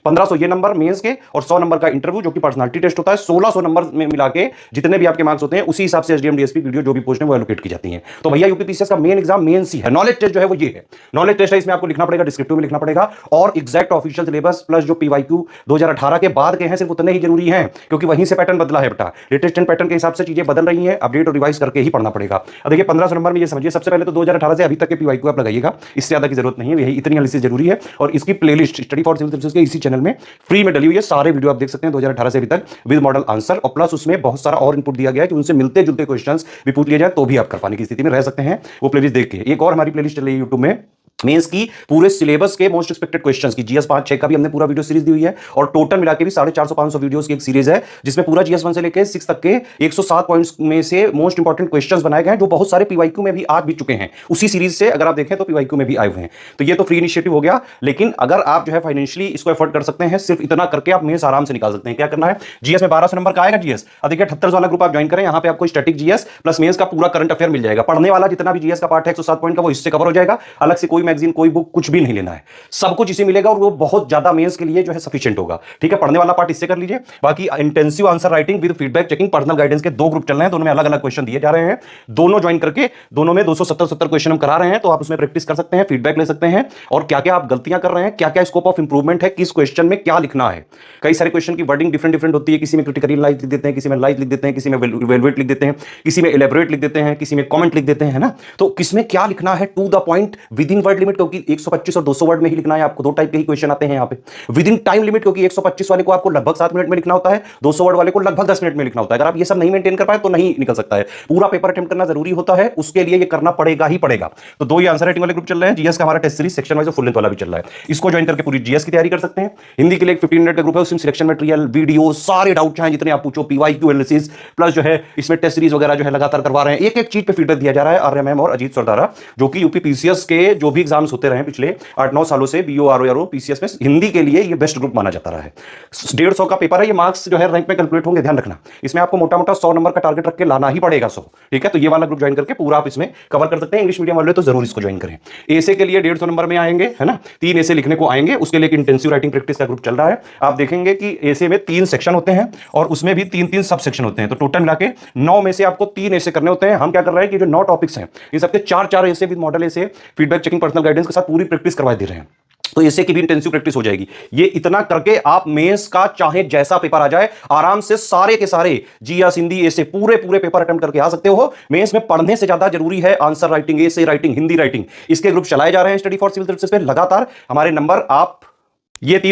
1500 ये number mains के और 100 नंबर का इंटरव्यू जो कि पर्सनालिटी टेस्ट होता है। 1600 नंबर में मिला के जितने भी आपके मार्क्स होते हैं उसी हिसाब से एसडीएम डीएसपी वीडियो जो भी पोस्ट है वो एलोकेट की जाती है। तो भैया यूपीपीसीएस का मेन एग्जाम मेंस ही है। नॉलेज टेस्ट जो है वो ये है, नॉलेज टेस्ट है, इसमें आपको लिखना पड़ेगा, डिस्क्रिप्टिव में लिखना पड़ेगा और एग्जैक्ट ऑफिशियल सिलेबस प्लस जो पीवाईक्यू 2018 के बाद के हैं सिर्फ उतने ही जरूरी हैं, क्योंकि वहीं से पैटर्न बदला है बेटा। लेटेस्ट पैटर्न के हिसाब से चीजें बदल रही हैं, अपडेट और रिवाइज करके ही पढ़ना पड़ेगा। अब देखिए 1500 नंबर में ये समझिए, सबसे पहले तो 2018 से अभी तक के पीवाईक्यू आप लगाइएगा, इससे ज्यादा की जरूरत नहीं है, यही इतनी एनालिसिस जरूरी है। और इसकी playlist study for civil services के इसी चैनल में फ्री में डली हुई है, सारे वीडियो आप देख सकते हैं 2018 से अभी तक विद मॉडल आंसर, और प्लस उसमें बहुत सारा और इनपुट दिया गया है कि उनसे मिलते जुलते क्वेश्चंस भी पूछ लिए जाए तो भी आप कर पाने की स्थिति में रह सकते हैं। वो प्लेलिस्ट देख के, एक और हमारी प्लेलिस्ट चल रही है यूट्यूब में मेंस की पूरे सिलेबस के मोस्ट एक्सपेक्टेड क्वेश्चंस की, जीएस 5-6 का भी हमने पूरा वीडियो सीरीज दी हुई है और टोटल मिला के भी 450-500 वीडियोस की एक सीरीज है जिसमें पूरा जीएस 1 से लेकर 6 तक के 107 पॉइंट्स में से मोस्ट इंपॉर्टेंट क्वेश्चंस बनाए गए हैं जो बहुत सारे पीवाईक्यू में भी आ भी चुके हैं। उसी सीरीज से अगर आप देखें तो पीवाईक्यू में भी आए हुए हैं। तो ये तो फ्री इनिशिएटिव हो गया, लेकिन अगर आप जो है फाइनेंशियली इसको एफोर्ड कर सकते हैं, सिर्फ इतना करके आप मेंस आराम से निकाल सकते हैं। क्या करना है, जीएस में 1200 नंबर का आएगा जीएस, देखिए 78 वाला ग्रुप आप ज्वाइन करें, यहां पे आपको स्टैटिक जीएस प्लस मेंस का पूरा करंट अफेयर मिल जाएगा। पढ़ने वाला जितना भी जीएस का पार्ट है 107 पॉइंट का वो इससे कवर हो जाएगा, अलग से कोई मैगजीन कोई बुक कुछ भी नहीं लेना है, सब कुछ इसी मिलेगा और वो बहुत ज्यादा मेंस के लिए जो है सफिशिएंट होगा। ठीक है, पढ़ने वाला पार्ट इससे कर लीजिए, बाकी intensive answer writing with feedback checking personal guidance के 2 ग्रुप चल रहे हैं, दोनों में अलग अलग क्वेश्चन दिए जा रहे हैं, दोनों ज्वाइन करके दोनों में 270 क्वेश्चन हम करा रहे हैं। तो आप उसमें प्रैक्टिस कर सकते हैं, फीडबैक ले सकते हैं और क्या क्या आप गलतियां कर रहे हैं, क्या क्या स्कोप ऑफ इंप्रूवमेंट है, किस क्वेश्चन में क्या लिखना है। कई सारे क्वेश्चन की वर्डिंग डिफरेंट डिफरेंट होती है, किसी में क्रिटिकल एनालाइज लिख देते हैं, किसी में लाइज लिख देते हैं, किसी में वेलवेट लिख देते हैं, किसी में एलेबोरेट लिख देते हैं, किसी में कमेंट लिख देते हैं, है ना। तो किसमें क्या लिखना है to the point within word limit, क्योंकि 125 और 200 वर्ड में ही लिखना है आपको। 2 टाइप के ही क्वेश्चन आते हैं यहाँ पे। विद इन टाइम लिमिट, क्योंकि 125 वाले को आपको लगभग 7 मिनट में लिखना होता है, 200 वर्ड वाले को लगभग 10 मिनट में लिखना होता है। अगर आप ये सब नहीं मेंटेन कर पाए तो नहीं निकल सकता है। पूरा पेपर अटेम्प्ट करना जरूरी होता है, उसके लिए ये करना पड़ेगा ही पड़ेगा। तो 2 ये आंसर राइटिंग वाले ग्रुप चल रहे हैं, जीएस का हमारा test series section wise full length वाला भी चल रहा है, इसको ज्वाइन करके पूरी जीएस की तैयारी कर सकते हैं। हिंदी के लिए एक 15 मिनट का ग्रुप है, उसमें सिलेक्शन मटेरियल वीडियो सारे डाउट चाहे जितने आप पूछो, पीवाईक्यू एनालिसिस प्लस जो है इसमें टेस्ट सीरीज वगैरह जो है लगातार करवा रहे हैं। एक एक चीज पे फीडबैक दिया जा रहा है आर्यमैम और अजीत सरदारा, जो कि यूपीपीसीएस के जो भी एग्जाम्स होते रहे पिछले 8-9 सालों से बीओ आरओ पीसीएस में हिंदी के लिए ये बेस्ट ग्रुप माना जाता रहा है। 150 का पेपर है, ये मार्क्स जो है रैंक में कैलकुलेट होंगे, ध्यान रखना। इसमें आपको मोटा मोटा 100 नंबर का टारगेट रख के लाना ही पड़ेगा 100। ठीक है, तो ये वाला ग्रुप ज्वाइन करके पूरा आप इसमें कवर कर सकते हैं। इंग्लिश मीडियम वाले तो जरूर इसको ज्वाइन करें। एसे के लिए 150 नंबर में आएंगे, है ना, 3 एसे लिखने को आएंगे, उसके लिए इंटेंसिव राइटिंग प्रैक्टिस का ग्रुप चल रहा है। आप देखेंगे कि एसे में 3 सेक्शन होते हैं और उसमें भी 3-3 सब सेक्शन होते हैं, तो टोटल मिला के 9 में से आपको 3 एसे करने होते हैं। हम क्या कर रहे हैं कि जो 9 टॉपिक्स हैं इन सबके 4-4 essay with model essay feedback checking personal guidance के साथ पूरी प्रैक्टिस करवा दे रहे हैं, तो इससे की भी इंटेंसिव प्रैक्टिस हो जाएगी। ये इतना करके आप मेंस का चाहे जैसा पेपर आ जाए आराम से सारे के सारे जीएस हिंदी ऐसे पूरे पेपर अटेम्प्ट करके आ सकते हो। मेंस में पढ़ने से ज्यादा जरूरी है आंसर राइटिंग, ऐसे राइटिंग, हिंदी राइटिंग। इसके ग्रुप चलाए जा रहे हैं स्टडी फॉर सिविल सर्विसेज पे लगातार। हमारे नंबर आप ये 3